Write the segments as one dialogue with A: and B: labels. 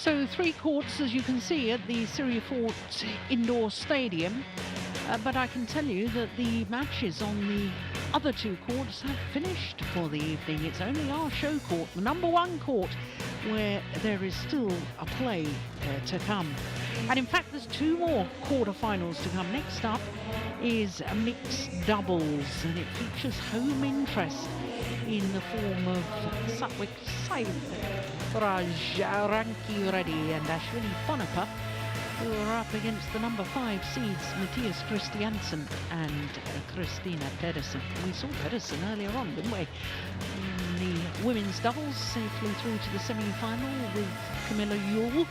A: So 3 courts, as you can see, at the Sirius Indoor Stadium. But I can tell you that the matches on the other 2 courts have finished for the evening. It's only our show court, the number 1 court, where there is still a play to come. And in fact, there's 2 more quarterfinals to come. Next up is mixed doubles, and it features home interest in the form of Satwik Sairaj, Rankireddy and Ashwini Ponnappa, who are up against the number 5 seeds Matthias Christiansen and Christina Pedersen. We saw Pedersen earlier on, didn't we? In the women's doubles, safely through to the semi-final with Camilla Yule.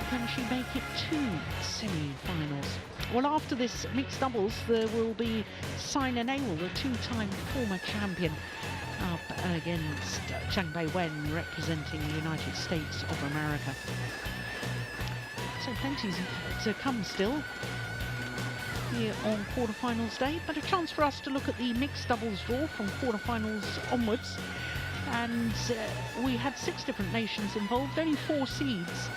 A: Can she make it to semi-finals? Well, after this mixed doubles, there will be Sina Newell, the 2-time former champion, up against Zhang Beiwen, representing the United States of America. So plenty to come still here on quarterfinals day, but a chance for us to look at the mixed doubles draw from quarterfinals onwards. And we had 6 different nations involved, only 4 seeds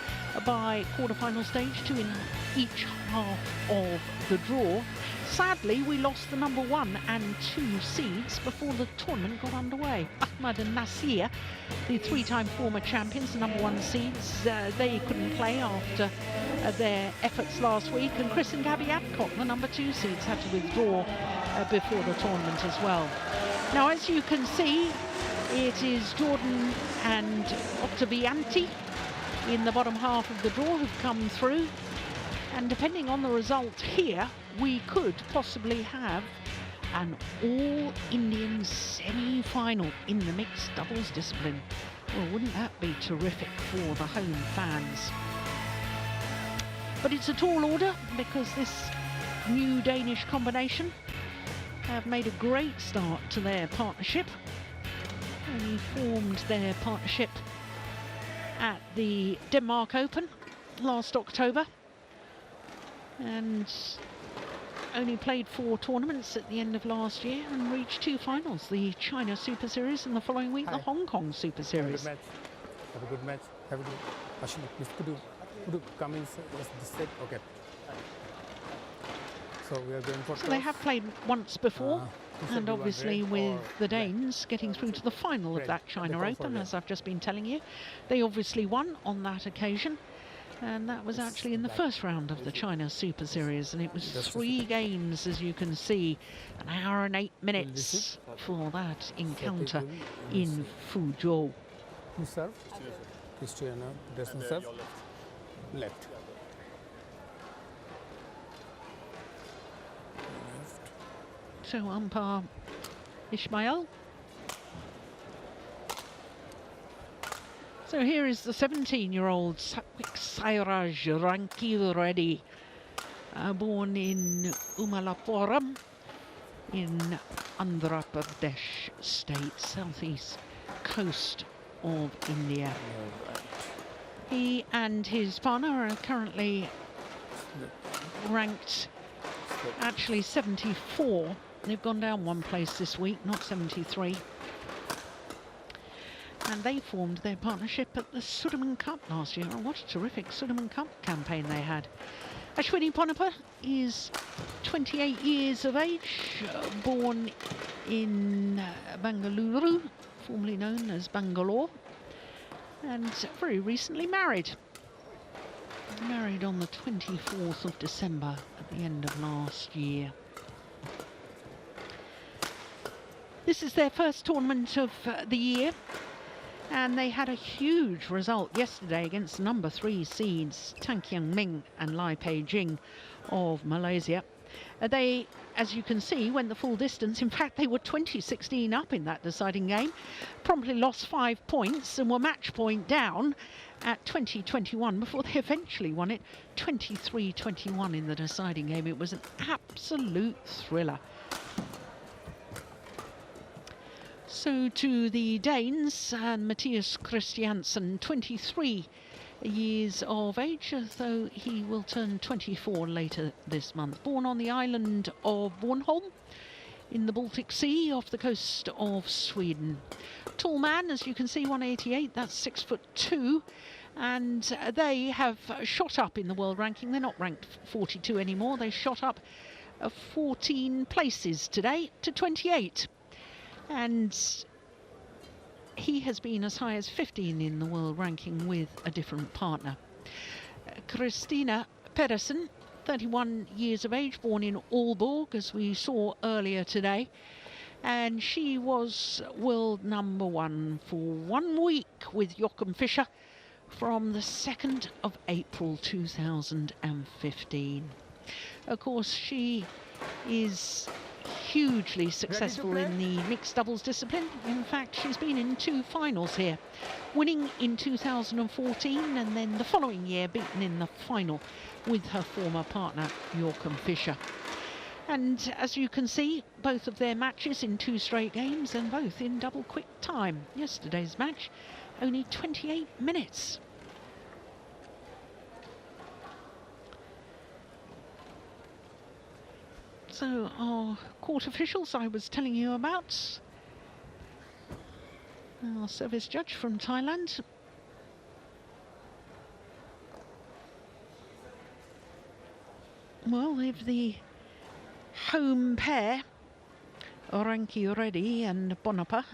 A: by quarterfinal stage, 2 in each half of the draw. Sadly, we lost the number 1 and 2 seeds before the tournament got underway. Ahmad and Nasir, the 3-time former champions, the number 1 seeds, they couldn't play after their efforts last week. And Chris and Gabby Adcock, the number 2 seeds, had to withdraw before the tournament as well. Now, as you can see, it is Jordan and Octavianti in the bottom half of the draw who've come through. And depending on the result here, we could possibly have an all-Indian semi-final in the mixed doubles discipline. Well, wouldn't that be terrific for the home fans? But it's a tall order because this new Danish combination have made a great start to their partnership. Only formed their partnership at the Denmark Open last October, and only played 4 tournaments at the end of last year and reached 2 finals, the China Super Series and the following week the Hong Kong Super Series.
B: Have a good match. Have a good Ashwini, please could you come in this set? Okay. So we are going for
A: So they have played once before, and obviously with the Danes getting through to the final of that China Open, as I've just been telling you. They obviously won on that occasion, and that was actually in the first round of the China Super Series, and it was 3 games, as you can see, 1 hour and 8 minutes for that encounter in Fuzhou.
B: Who served? Christiana, Pedersen serve? Left.
A: So umpire Ismail. So here is the 17-year-old Satwik Sairaj Rankireddy, born in Umalapuram in Andhra Pradesh state, southeast coast of India. He and his partner are currently ranked actually 74. They've gone down 1 place this week, not 73. And they formed their partnership at the Sudirman Cup last year. Oh, what a terrific Sudirman Cup campaign they had. Ashwini Ponnappa is 28 years of age, born in Bangalore, formerly known as Bangalore, and very recently married. Married on the 24th of December at the end of last year. This is their first tournament of the year, and they had a huge result yesterday against number 3 seeds Tan Kiang Ming and Lai Pei Jing of Malaysia. They, as you can see, went the full distance. In fact, they were 20-16 up in that deciding game, promptly lost 5 points and were match point down at 20-21 before they eventually won it 23-21 in the deciding game. It was an absolute thriller. So to the Danes, and Matthias Christiansen, 23 years of age, though he will turn 24 later this month. Born on the island of Bornholm in the Baltic Sea off the coast of Sweden. Tall man, as you can see, 188, that's 6'2", And they have shot up in the world ranking. They're not ranked 42 anymore. They shot up 14 places today to 28. And he has been as high as 15 in the world ranking with a different partner. Christina Pedersen, 31 years of age, born in Aalborg, as we saw earlier today. And she was world number 1 for 1 week with Joachim Fischer from the 2nd of April 2015. Of course, she is hugely successful in the mixed doubles discipline. In fact, she's been in 2 finals here, winning in 2014 and then the following year beaten in the final with her former partner Joachim Fischer. And as you can see, both of their matches in 2 straight games and both in double quick time. Yesterday's match only 28 minutes. So our court officials I was telling you about. Our service judge from Thailand. Well, if the home pair, Rankireddy and Ponnappa,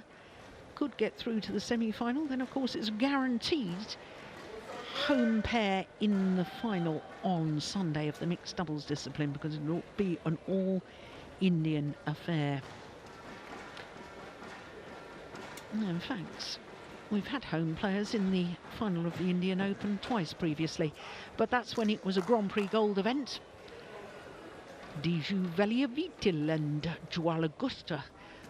A: could get through to the semi-final, then of course it's guaranteed home pair in the final on Sunday of the mixed doubles discipline, because it will be an all-Indian affair. In fact, we've had home players in the final of the Indian Open twice previously, but that's when it was a Grand Prix Gold event. Diju Valiavitil and Jualagusta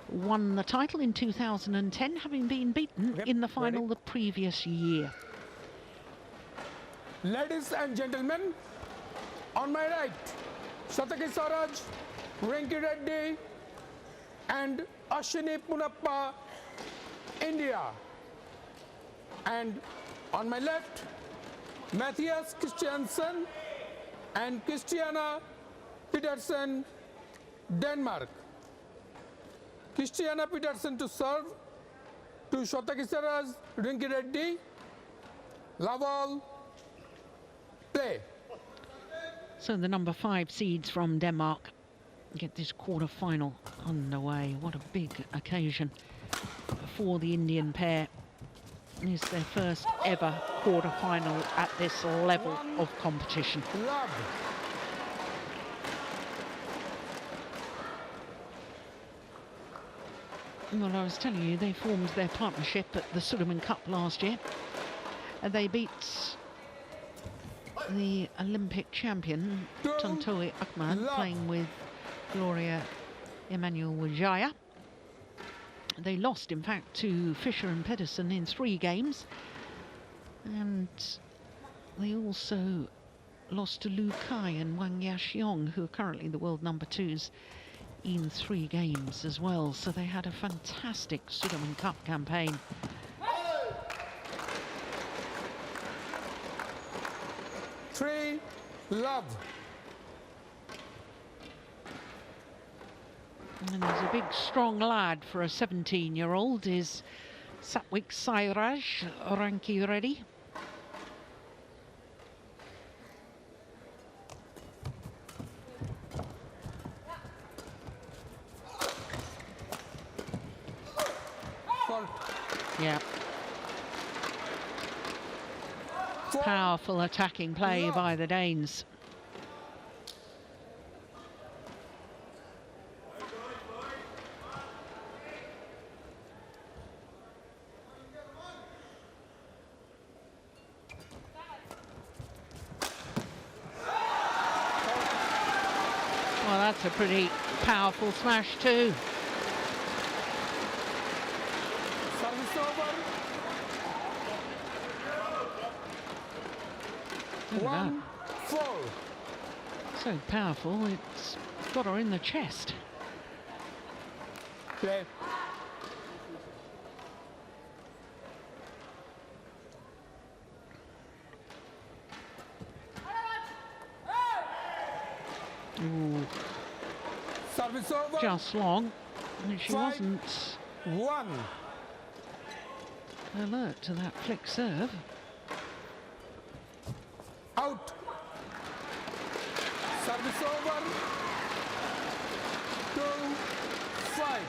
A: won the title in 2010, having been beaten in the final the previous year.
B: Ladies and gentlemen, on my right, Sataki Saraj, Rankireddy and Ashwini Ponnappa, India. And on my left, Matthias Christiansen and Christiana Pedersen, Denmark. Christiana Pedersen to serve, to Sataki Saraj, Rankireddy, Laval, play.
A: So the number 5 seeds from Denmark get this quarter-final underway. What a big occasion for the Indian pair. It's their first ever quarter-final at this level of competition.
B: Love.
A: Well, I was telling you, they formed their partnership at the Sudirman Cup last year. And they beat the Olympic champion, Tontowi Akman, playing with Gloria Emmanuel Wijaya. They lost, in fact, to Fischer and Pedersen in 3 games. And they also lost to Lu Kai and Wang Yaxiong, who are currently the world number 2s, in 3 games as well. So they had a fantastic Sudirman Cup campaign.
B: Love.
A: And he's a big, strong lad for a 17-year-old, is Satwik Sairaj Rankireddy. Yeah. Powerful attacking play by the Danes. Well, that's a pretty powerful smash too.
B: Service over.
A: Look at that.
B: 1-4.
A: So powerful, it's got her in the chest.
B: Play.
A: Ooh,
B: Service over.
A: just long. And she
B: 5-1.
A: wasn't alert to that flick serve.
B: Out. Service over. 2-5.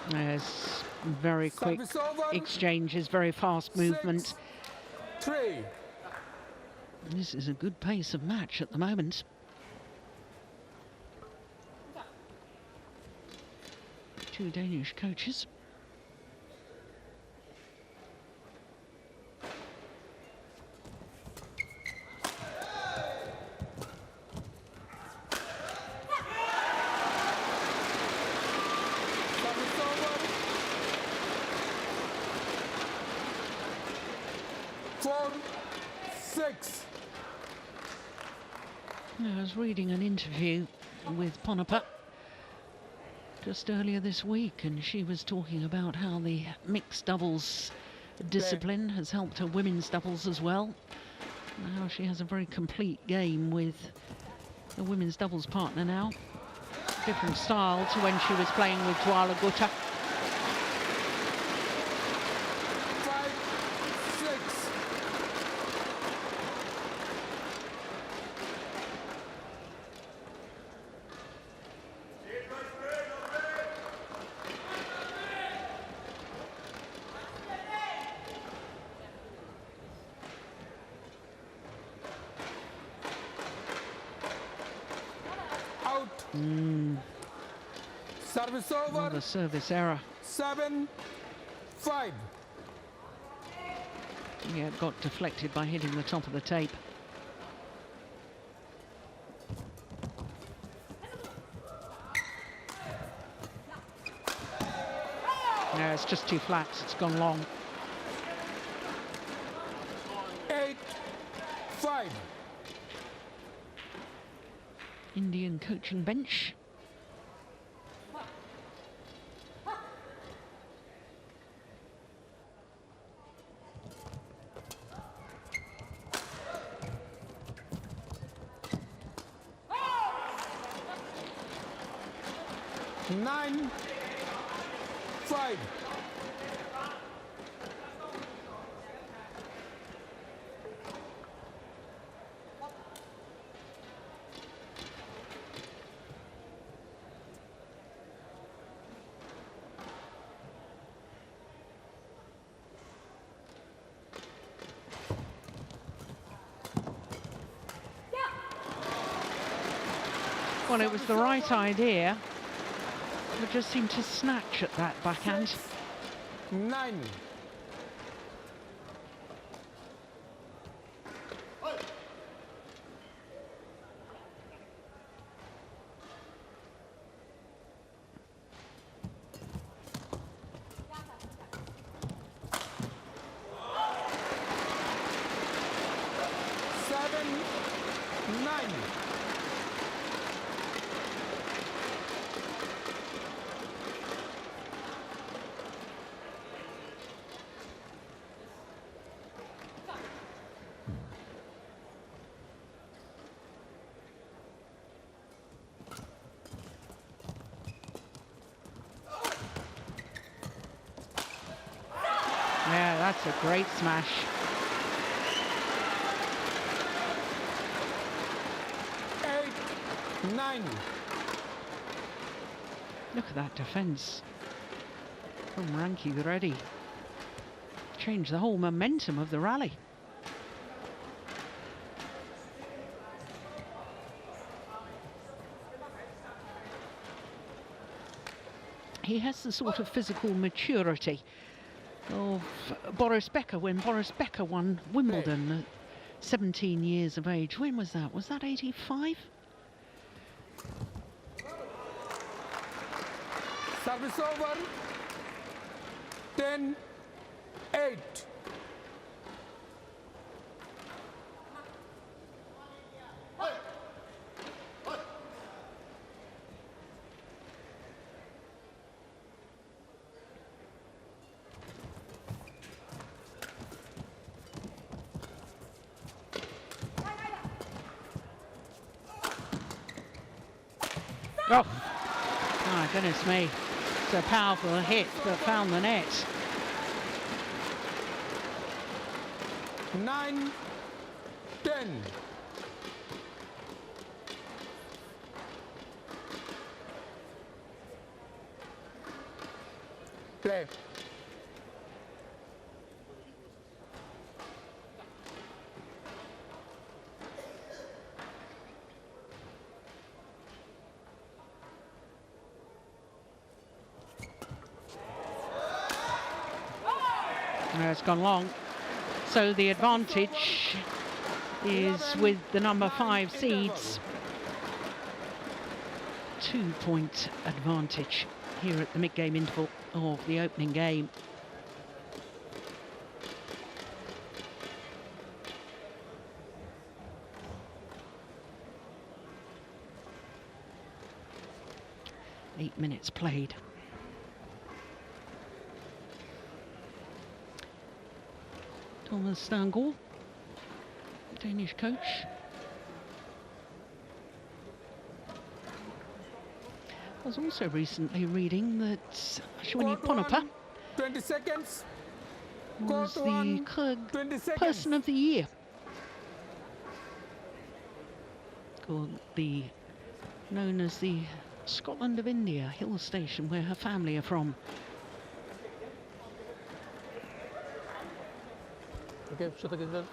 A: There's very quick exchanges, very fast movement.
B: 6-3.
A: This is a good pace of match at the moment. Two Danish coaches. I was reading an interview with Ponnappa just earlier this week, and she was talking about how the mixed doubles discipline has helped her women's doubles as well, and how she has a very complete game with the women's doubles partner now. Different style to when she was playing with Dwala Gutta.
B: Service over.
A: Another service error.
B: 7-5.
A: Yeah, it got deflected by hitting the top of the tape. No, it's just too flat. It's gone long.
B: 8-5.
A: Indian coaching bench.
B: Nine, 5.
A: Well, it was the right idea. It just seemed to snatch at that backhand.
B: 9.
A: Yeah, that's a great smash.
B: Eight, 9.
A: Look at that defence from Rankireddy. Changed the whole momentum of the rally. He has the sort of physical maturity of Boris Becker when Boris Becker won Wimbledon at 17 years of age. When was that? Was that 85?
B: Service over. 10, 8.
A: Oh, my goodness me. It's a powerful hit that found the net.
B: 9, 10. Play.
A: No, it's gone long. So the advantage is with the number 5 seeds. 2-point advantage here at the mid-game interval of the opening game. Eight minutes played. Thomas Stangl, Danish coach. I was also recently reading that Ashwini Ponnappa
B: 20 seconds.
A: was the
B: 20 seconds.
A: Person of the Year. Known as the Scotland of India hill station where her family are from.
B: Okay, Shata Gizar.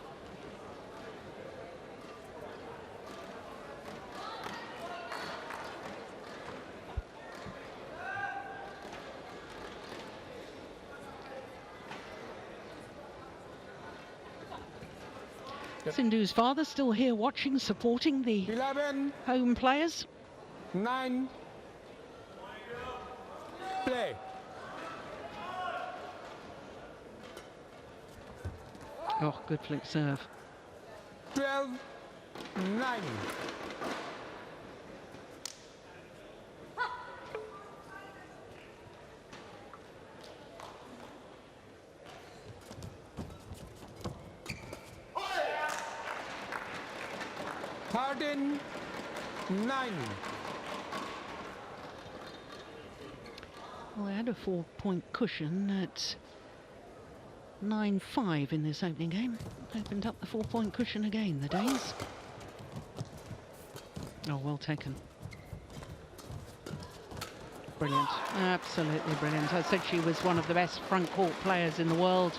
A: Sindhu's father still here watching, supporting the
B: 11,
A: home players.
B: 9, play.
A: Oh, good flick serve.
B: 12, 9. Thirteen, 9.
A: Well, they had a 4-point cushion at 9-5 in this opening game. Opened up the 4-point cushion again, the Danes. Oh, well taken. Brilliant, absolutely brilliant. I said she was one of the best front court players in the world,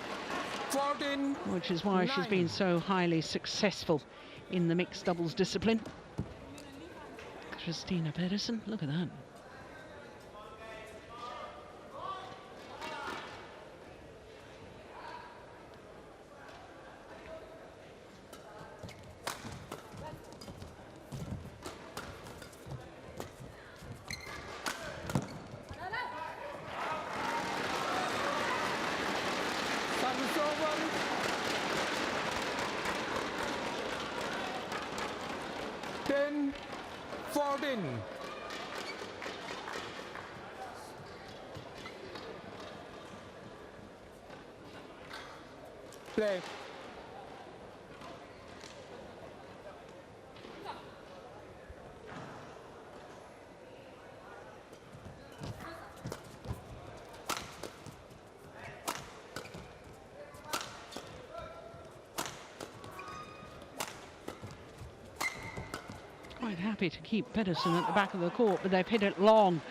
B: 14,
A: which is why she's been so highly successful in the mixed doubles discipline. Christina Pedersen, look at that.
B: service over. Ten, 14. Play.
A: Quite happy to keep Pedersen at the back of the court, but they've hit it long.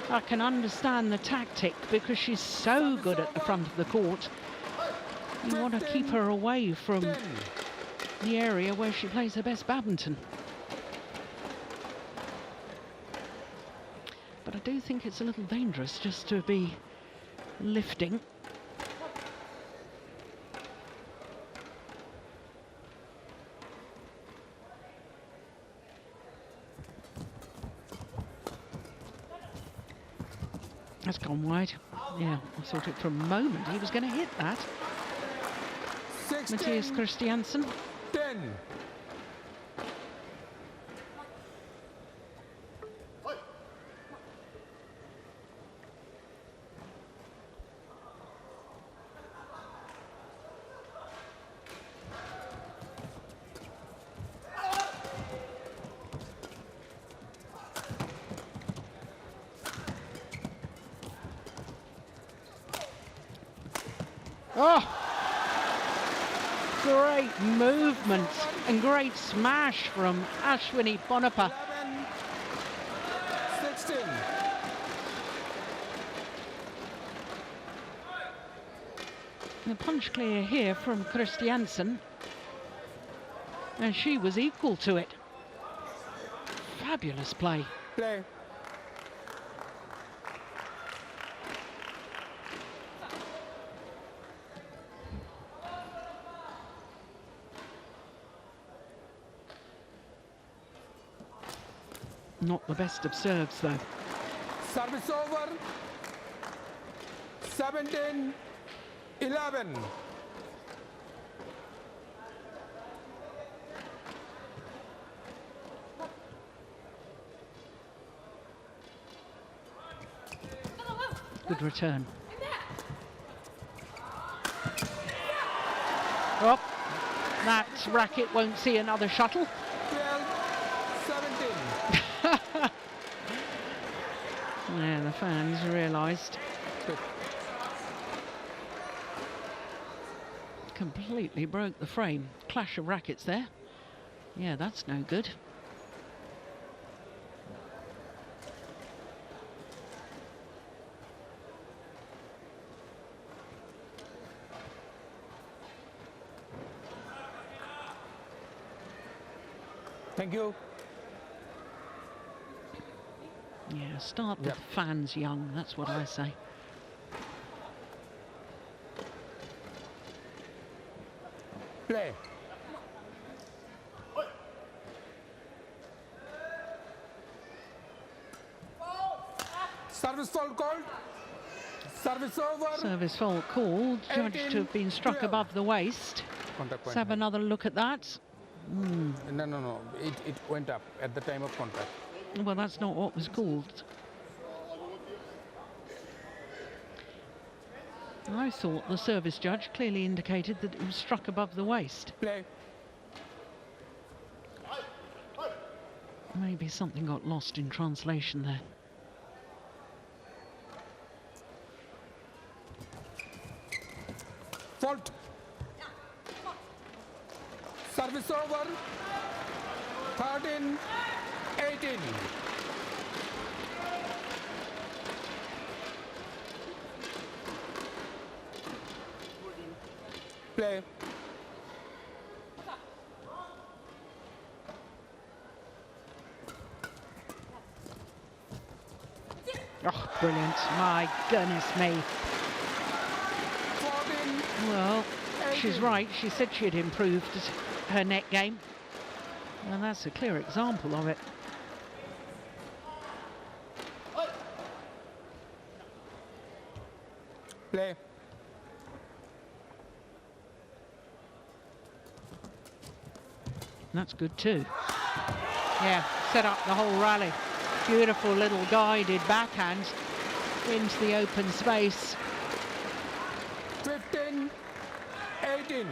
A: I can understand the tactic because she's so good at the front of the court. You want to keep her away from the area where she plays her best badminton. But I do think it's a little dangerous just to be lifting. That's gone wide. Yeah, I thought it for a moment he was going to hit that.
B: 16,
A: Christiansen.
B: 10.
A: Oh! Great movement and great smash from Ashwini Ponnappa.
B: 11, 16.
A: The punch clear here from Christiansen. And she was equal to it. Fabulous play.
B: Play.
A: Not the best of serves, though.
B: Service over. 17, 11.
A: Good return. Oh, that racket won't see another shuttle.
B: 12, 17.
A: Yeah, the fans realised.
B: Good.
A: Completely broke the frame. Clash of rackets there. Yeah, that's no good.
B: Thank you.
A: Yeah, start with
B: Yep.
A: fans young, that's what I say.
B: Play. Service foul called. Service over.
A: Service fault called, judged to have been struck
B: 18,
A: above the waist.
B: Contact
A: Let's
B: point.
A: have another look at that.
B: No. It went up at the time of contact.
A: Well, that's not what was called. I thought the service judge clearly indicated that it was struck above the waist.
B: Play.
A: Maybe something got lost in translation there.
B: Fault. Service over. 13, 18. Play.
A: Oh, brilliant. My goodness me.
B: 14,
A: Well, she's
B: 18.
A: right. She said she had improved her net game. And that's a clear example of it.
B: Play.
A: That's good too. Yeah, set up the whole rally. Beautiful little guided backhand into the open space.
B: 15, 18.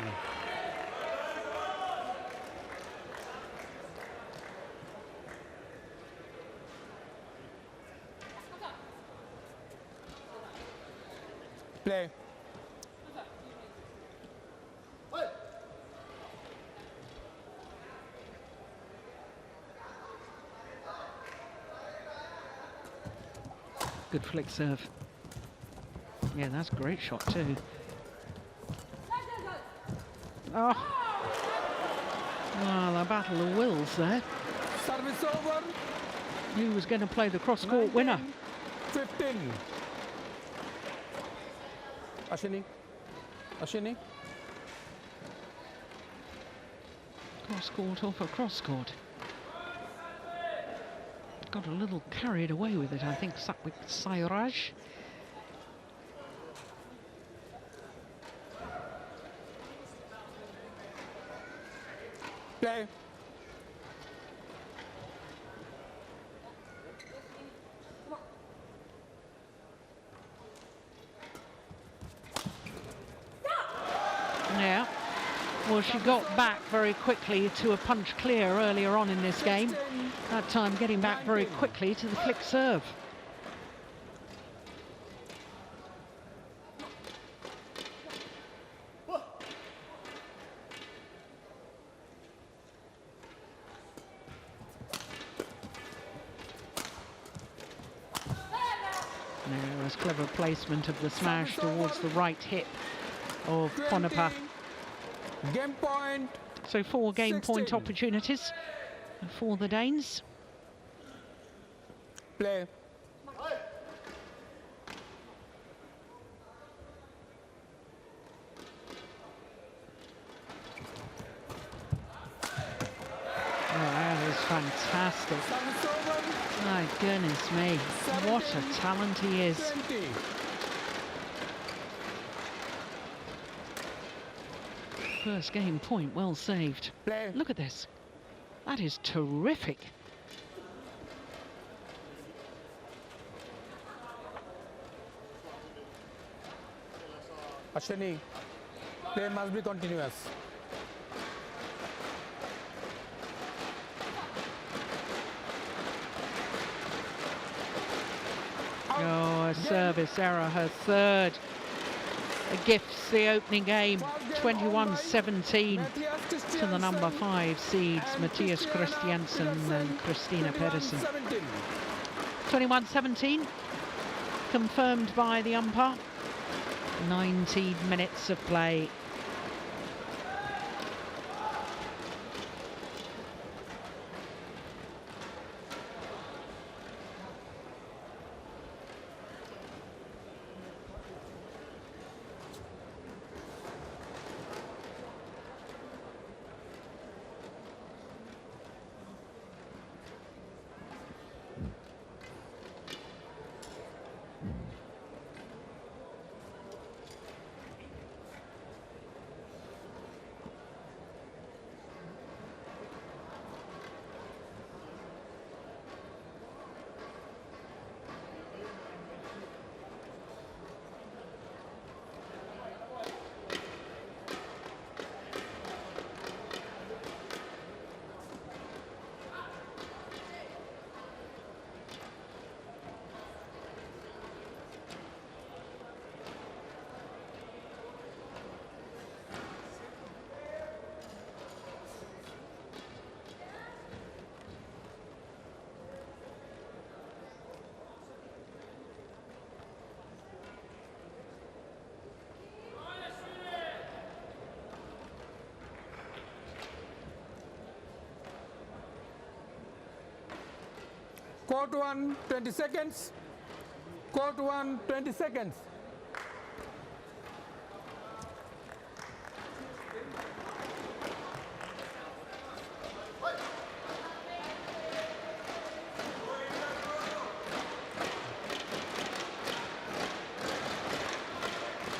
B: Play.
A: Good flick serve. Yeah, that's a great shot too. Oh. Well, a battle of wills there.
B: Service over.
A: Who was going to play the cross-court winner?
B: 15. Ashwini. Ashwini.
A: Cross-court off a cross-court. Got a little carried away with it, I think, with Sairaj.
B: Play.
A: Yeah. Well, she got back very quickly to a punch clear earlier on in this game. That time getting back very quickly to the flick serve. There was clever placement of the smash towards the right hip of Ponnappa.
B: Game point.
A: So 4 game point opportunities for the Danes.
B: Play.
A: Oh, that is fantastic. My goodness me, what a talent he is.
B: 20.
A: First game point, well saved.
B: Play.
A: Look at this. That is terrific.
B: Ashwini, play must be continuous.
A: Oh, a service error, her third. It gifts the opening game, 21-17 to the number 5 seeds, Mattias Christiansen and Christina Pedersen. 21-17, confirmed by the umpire. 19 minutes of play.
B: Court 1, 20 seconds. Court 1, 20 seconds.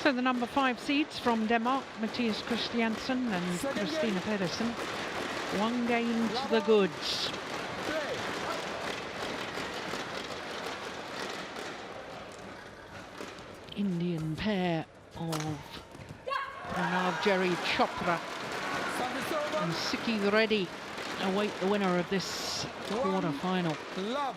A: So the number 5 seeds from Denmark, Mattias Christiansen and Christina Pedersen. 1 game to the goods. Indian pair of Pranav Jerry Chopra and Siki Reddy await the winner of this quarter-final.
B: Love.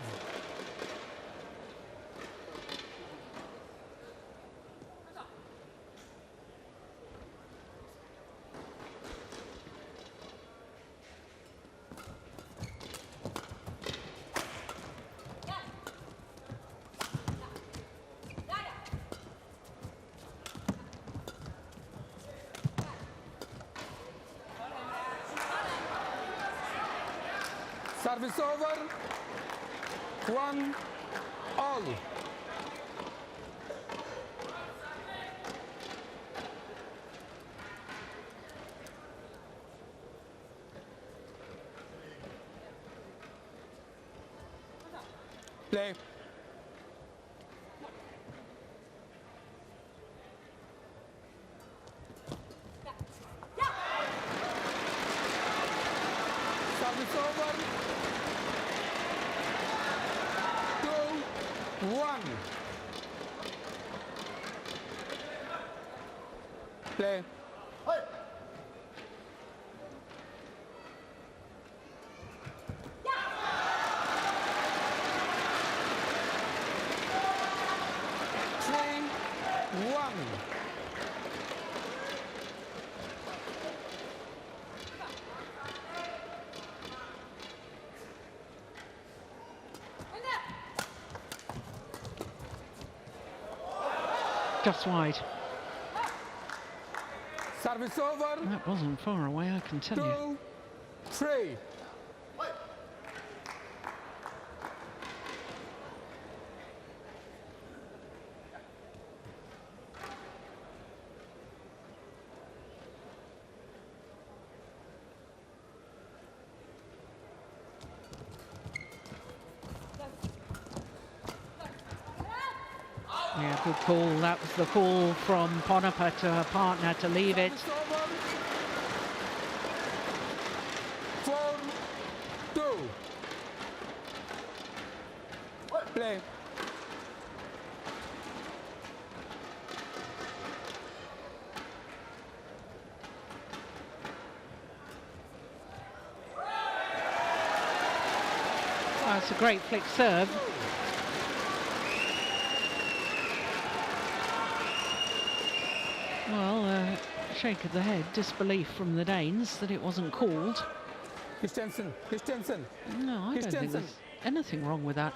B: Service over. 1 all. Play. 1. Play. 3-1.
A: Just wide.
B: Service over.
A: That wasn't far away, I can tell you.
B: 2-3.
A: Yeah, good call. That was the call from Ponnappa to her partner to leave it.
B: Service over. 4-2. Play.
A: That's a great flick serve. Well, shake of the head, disbelief from the Danes that it wasn't called.
B: Christiansen.
A: No, I don't think there's anything wrong with that.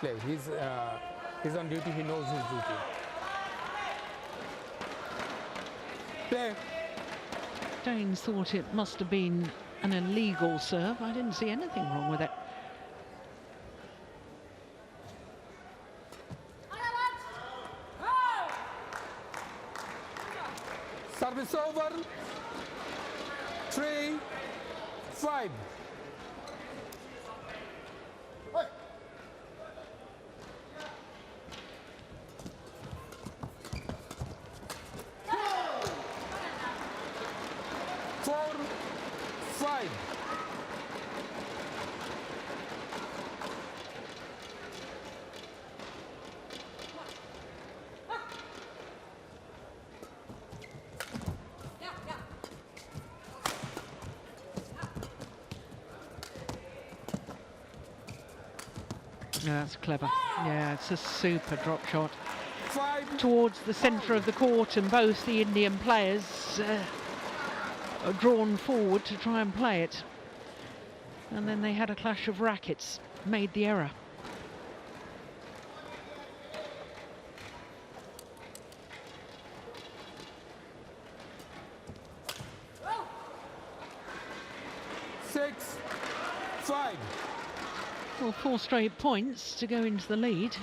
B: Play. He's on duty. He knows his duty. Play.
A: Danes thought it must have been an illegal serve. I didn't see anything wrong with it.
B: Service over. 3-5. 4-5.
A: Yeah, that's clever. Yeah, it's a super drop shot
B: 5.
A: towards the centre of the court, and both the Indian players are drawn forward to try and play it. And then they had a clash of rackets, made the error.
B: Six, 5.
A: Well, 4 straight points to go into the lead.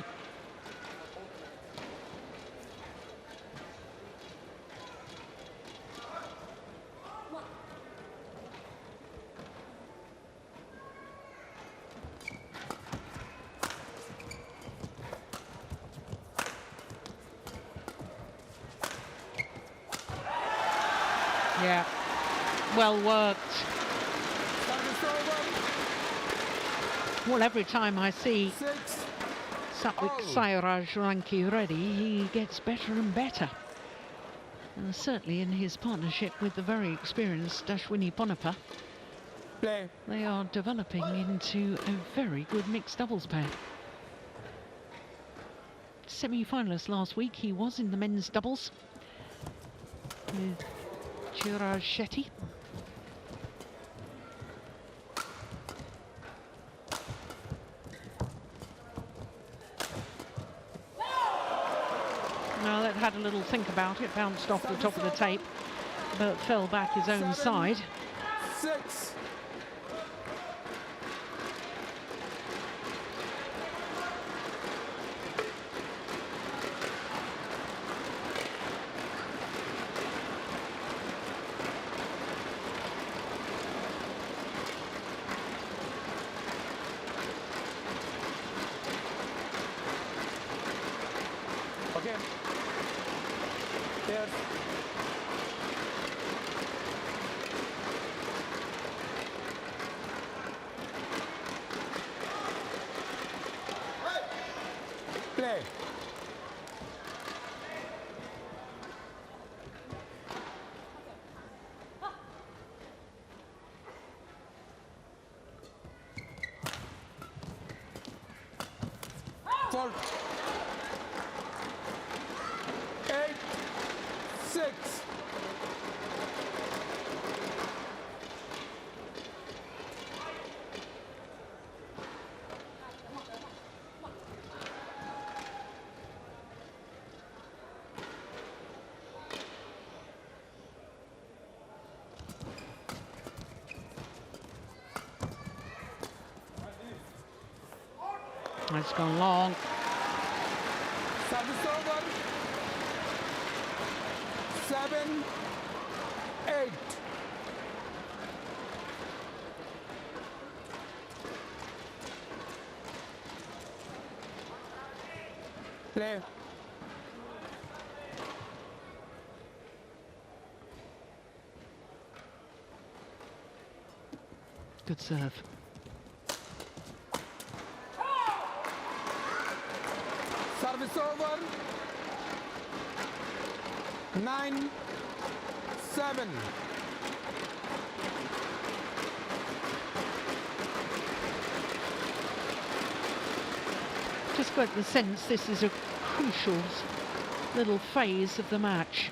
A: Yeah, well worked. Well, every time I see Satwik Sairaj Rankireddy, he gets better and better. And certainly in his partnership with the very experienced Ashwini Ponnappa,
B: Play.
A: they are developing into a very good mixed doubles pair. Semi-finalist last week, he was in the men's doubles with Chirag Shetty. Now that had a little think about it, bounced off the top of the tape, but fell back his own side.
B: 6. Okay. Yes. Play. Fault. 8-6.
A: It's gone long.
B: Service over. 7-8. Play.
A: Good serve.
B: Service over. 9-7.
A: Just got the sense this is a crucial little phase of the match.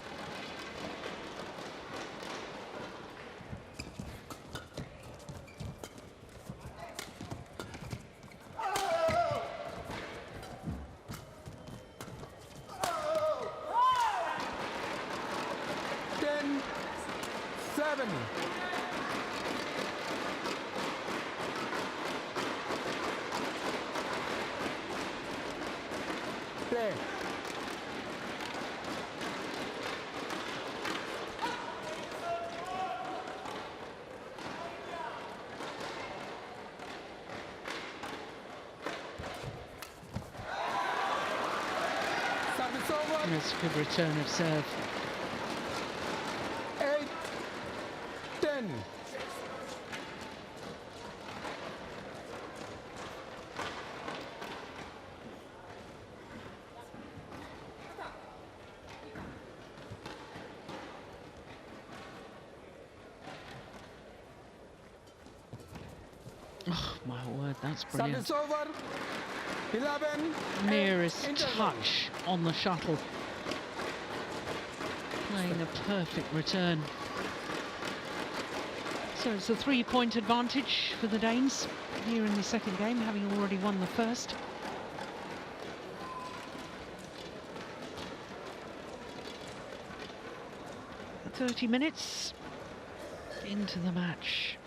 B: Play. Service over.
A: That's a good return of serve.
B: 8-10.
A: Oh, my word, that's brilliant.
B: Service over. 11.
A: Merest
B: Interval.
A: touch on the shuttle. Playing a perfect return. So it's a 3-point advantage for the Danes here in the second game, having already won the first. "30 minutes into the match."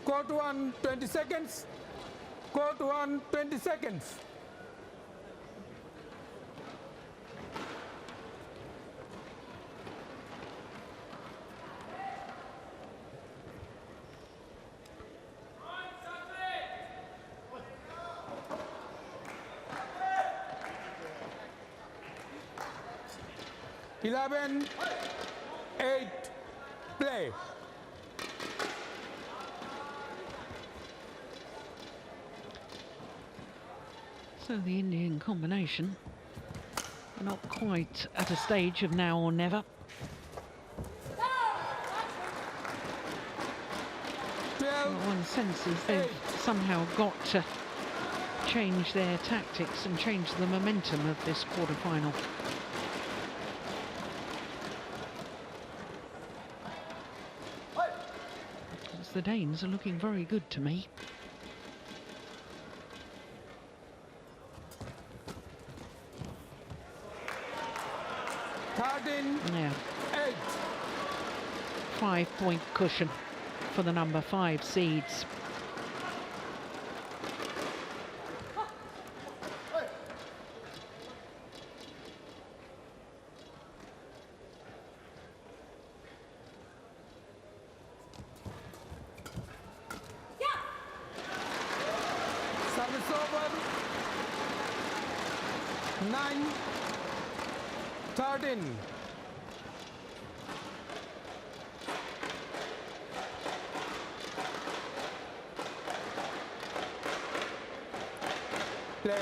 B: Court 1, 20 seconds. Court 1, 20 seconds. Eleven, 8, play.
A: So the Indian combination not quite at a stage of now or never. Well, one senses they've somehow got to change their tactics and change the momentum of this quarter-final. Because the Danes are looking very good to me. Yeah.
B: 8.
A: 5-point cushion for the number 5 seeds.
B: Service over. 9, 13. Play.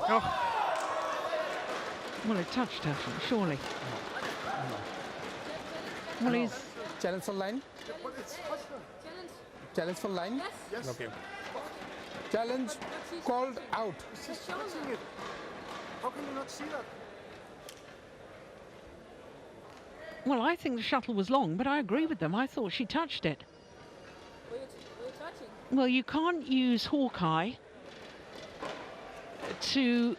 A: Oh. Well, it touched her, surely. Well, he's...
B: Challenge for line. Challenge for line.
C: Yes.
B: Okay. Challenge called out.
C: She's challenging it. How can you not see that?
A: Well, I think the shuttle was long, but I agree with them. I thought she touched it.
D: Were you touching?
A: Well, you can't use Hawkeye to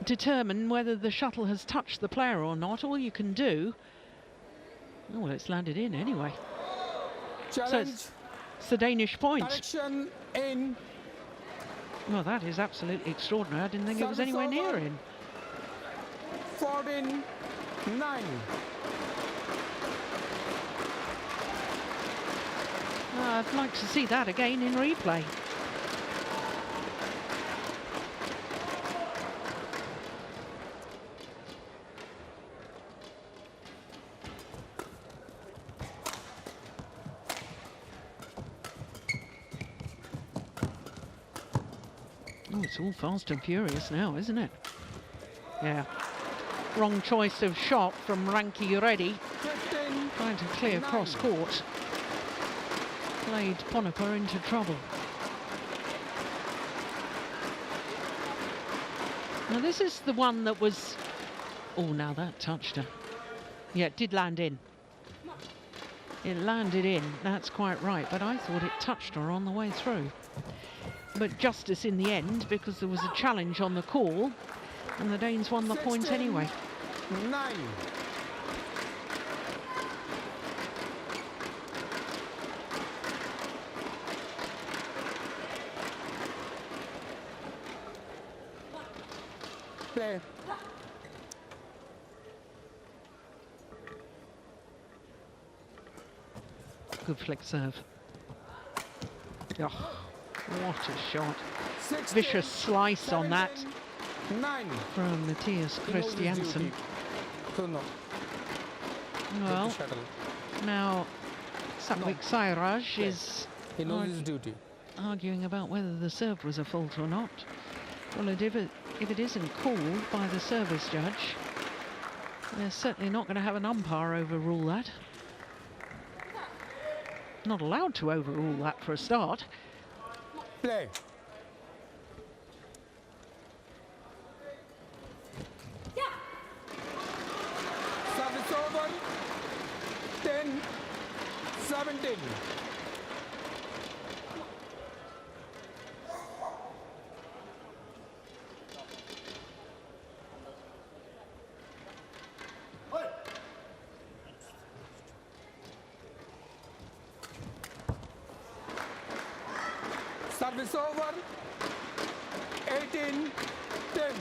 A: determine whether the shuttle has touched the player or not. All you can do... Oh, well, it's landed in anyway.
B: Challenge.
A: So it's the Danish point.
B: Direction in.
A: Well, that is absolutely extraordinary. I didn't think it was anywhere near in.
B: 14, 9.
A: I'd like to see that again in replay. Oh, it's all fast and furious now, isn't it? Yeah. Wrong choice of shot from Rankireddy. Trying to clear cross court. Played Ponnappa into trouble. Now this is the one that was... Oh, now that touched her. Yeah, it did land in. It landed in, that's quite right, but I thought it touched her on the way through. But justice in the end, because there was a challenge on the call, and the Danes won the point anyway.
B: 9. Play.
A: Good flick serve. Oh, what a shot.
B: 16,
A: Vicious slice on that
B: 9.
A: from Matthias Christiansen.
B: So no.
A: Well, now Satwik Sairaj is
B: He knows his duty.
A: arguing about whether the serve was a fault or not. Well, if it isn't called by the service judge, they're certainly not going to have an umpire overrule that. Not allowed to overrule that for a start.
B: Play. Service over. 10, 17. Service over. 18, 10.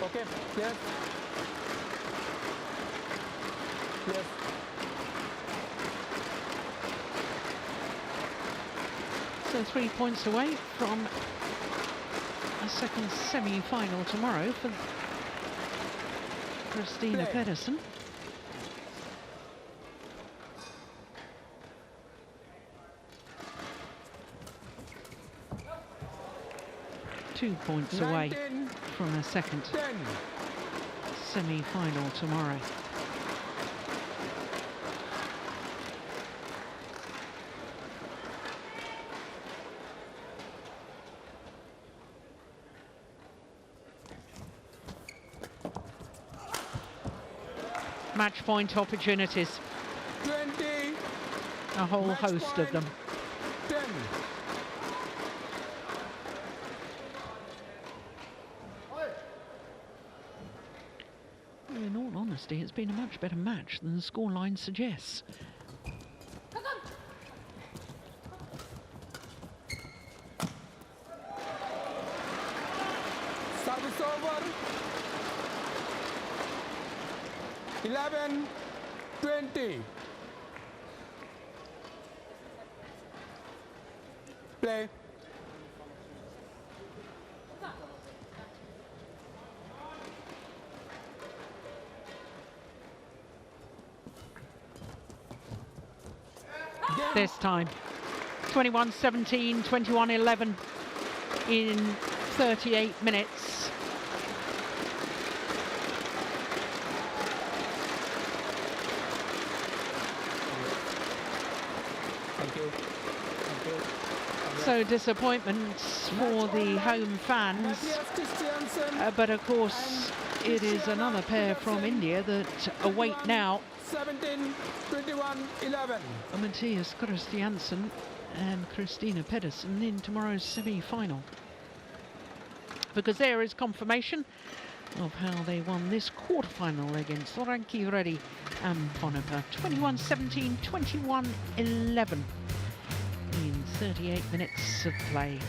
B: Okay, yes. Yes.
A: So 3 points away from a second semi-final tomorrow for Christina Pedersen. Two points away
B: 19,
A: from a second
B: 10.
A: semi-final tomorrow. Match point opportunities,
B: 20,
A: a whole
B: Match
A: host of
B: point.
A: them.
B: 10.
A: In all honesty, it's been a much better match than the scoreline suggests.
B: 11-20. Play.
A: This time 21-17, 21-11 in 38 minutes.
B: Thank you. Thank you.
A: So disappointments for the home fans,
B: Christiansen.
A: but of course it is another pair from India that await now
B: 17-21-11.
A: Matthias Christiansen and Christina Pedersen in tomorrow's semi-final, because there is confirmation of how they won this quarter-final against Rankireddy and Ponnappa. 21-17, 21-11 in 38 minutes of play.